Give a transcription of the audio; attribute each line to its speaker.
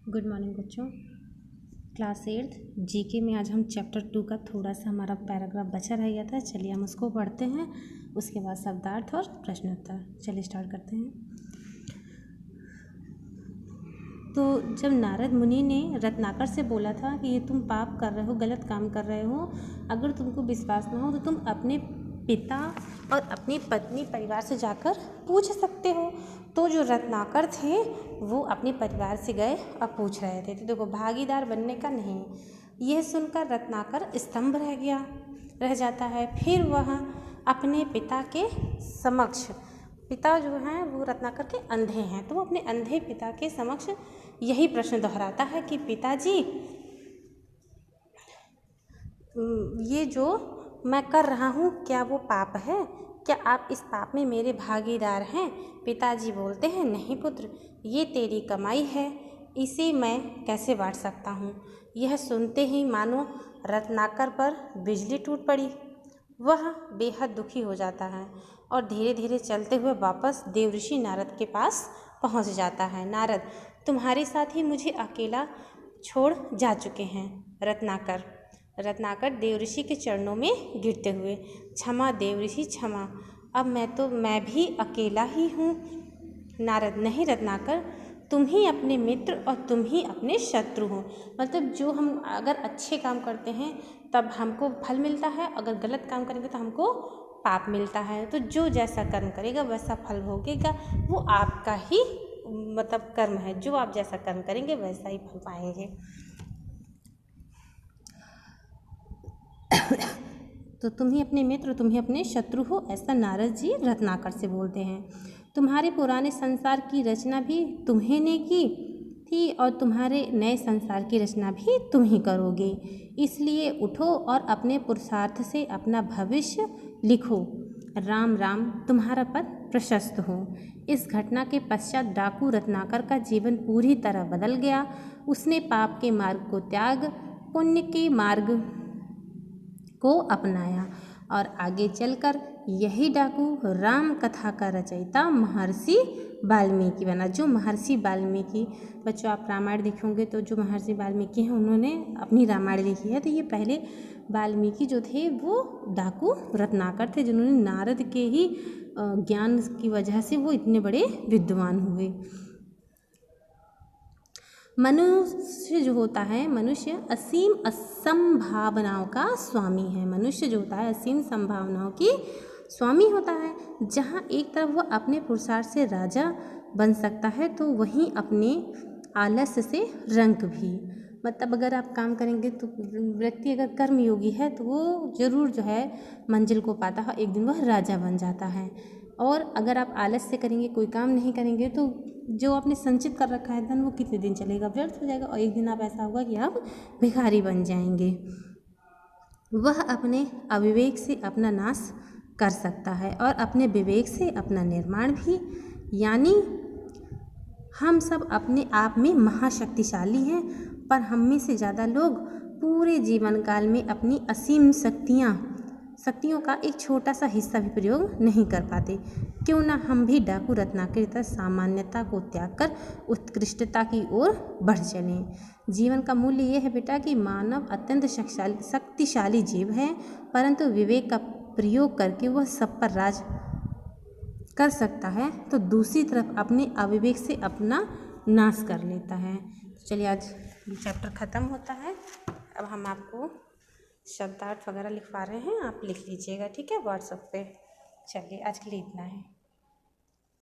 Speaker 1: Good morning बच्चों। Class 8 GK में आज हम चैप्टर 2 का थोड़ा सा हमारा पैराग्राफ बचा रह गया था। चलिए हम उसको पढ़ते हैं, उसके बाद शब्दार्थ और प्रश्नोत्तर। चलिए स्टार्ट करते हैं। तो जब नारद मुनि ने रत्नाकर से बोला था कि ये तुम पाप कर रहे हो, गलत काम कर रहे हो, अगर तुमको विश्वास ना हो तो तुम अपने पिता और अपनी पत्नी परिवार से जाकर पूछ सकते हो। तो जो रत्नाकर थे वो अपने परिवार से गए और पूछ रहे थे। तो देखो, भागीदार बनने का नहीं। यह सुनकर रत्नाकर स्तंभ रह जाता है। फिर वह अपने पिता के समक्ष, पिता जो हैं वो रत्नाकर के अंधे हैं, तो वो अपने अंधे पिता के समक्ष यही प्रश्न दोहराता है कि पिताजी, ये जो मैं कर रहा हूँ क्या वो पाप है? क्या आप इस पाप में मेरे भागीदार हैं? पिताजी बोलते हैं, नहीं पुत्र, ये तेरी कमाई है, इसे मैं कैसे बांट सकता हूँ। यह सुनते ही मानो रत्नाकर पर बिजली टूट पड़ी। वह बेहद दुखी हो जाता है और धीरे धीरे चलते हुए वापस देवऋषि नारद के पास पहुँच जाता है। नारद, तुम्हारे साथ ही मुझे अकेला छोड़ जा चुके हैं। रत्नाकर देवऋषि के चरणों में गिरते हुए, क्षमा देवऋषि क्षमा, अब मैं भी अकेला ही हूँ। नारद, नहीं रत्नाकर, तुम ही अपने मित्र और तुम ही अपने शत्रु हो। मतलब जो हम अगर अच्छे काम करते हैं तब हमको फल मिलता है, अगर गलत काम करेंगे तो हमको पाप मिलता है। तो जो जैसा कर्म करेगा वैसा फल भोगेगा, वो आपका ही मतलब कर्म है। जो आप जैसा कर्म करेंगे वैसा ही फल पाएंगे। तो तुम ही अपने मित्र, तुम ही अपने शत्रु हो, ऐसा नारद जी रत्नाकर से बोलते हैं। तुम्हारे पुराने संसार की रचना भी तुम्हें ने की थी और तुम्हारे नए संसार की रचना भी तुम ही करोगे। इसलिए उठो और अपने पुरुषार्थ से अपना भविष्य लिखो। राम राम, तुम्हारा पथ प्रशस्त हो। इस घटना के पश्चात डाकू रत्नाकर का जीवन पूरी तरह बदल गया। उसने पाप के मार्ग को त्याग पुण्य के मार्ग को अपनाया और आगे चलकर यही डाकू राम कथा का रचयिता महर्षि वाल्मीकि बना। जो महर्षि वाल्मीकि, बच्चों आप रामायण देखोगे तो जो महर्षि वाल्मीकि हैं उन्होंने अपनी रामायण लिखी है। तो ये पहले वाल्मीकि जो थे वो डाकू रत्नाकर थे, जिन्होंने नारद के ही ज्ञान की वजह से वो इतने बड़े विद्वान हुए। मनुष्य जो होता है, मनुष्य असीम असंभावनाओं का स्वामी है। मनुष्य जो होता है असीम संभावनाओं की स्वामी होता है। जहाँ एक तरफ वह अपने पुरुषार्थ से राजा बन सकता है तो वहीं अपने आलस्य से रंक भी। मतलब अगर आप काम करेंगे तो व्यक्ति अगर कर्मयोगी है तो वो जरूर जो है मंजिल को पाता है, एक दिन वह राजा बन जाता है। और अगर आप आलस से करेंगे, कोई काम नहीं करेंगे, तो जो आपने संचित कर रखा है धन वो कितने दिन चलेगा, व्यर्थ हो जाएगा और एक दिन आप ऐसा होगा कि आप भिखारी बन जाएंगे। वह अपने अविवेक से अपना नाश कर सकता है और अपने विवेक से अपना निर्माण भी। यानी हम सब अपने आप में महाशक्तिशाली हैं, पर हम में से ज़्यादा लोग पूरे जीवन काल में अपनी असीम शक्तियों का एक छोटा सा हिस्सा भी प्रयोग नहीं कर पाते। क्यों ना हम भी डाकू रत्नाकर की तरह सामान्यता को त्याग कर उत्कृष्टता की ओर बढ़ चलें। जीवन का मूल्य यह है बेटा कि मानव अत्यंत शक्तिशाली जीव है, परंतु विवेक का प्रयोग करके वह सब पर राज कर सकता है, तो दूसरी तरफ अपने अविवेक से अपना नाश कर लेता है। तो चलिए आज चैप्टर ख़त्म होता है। अब हम आपको शब्दार्थ वगैरह लिखवा रहे हैं, आप लिख लीजिएगा, ठीक है, व्हाट्सएप पे। चलिए आज के लिए इतना है।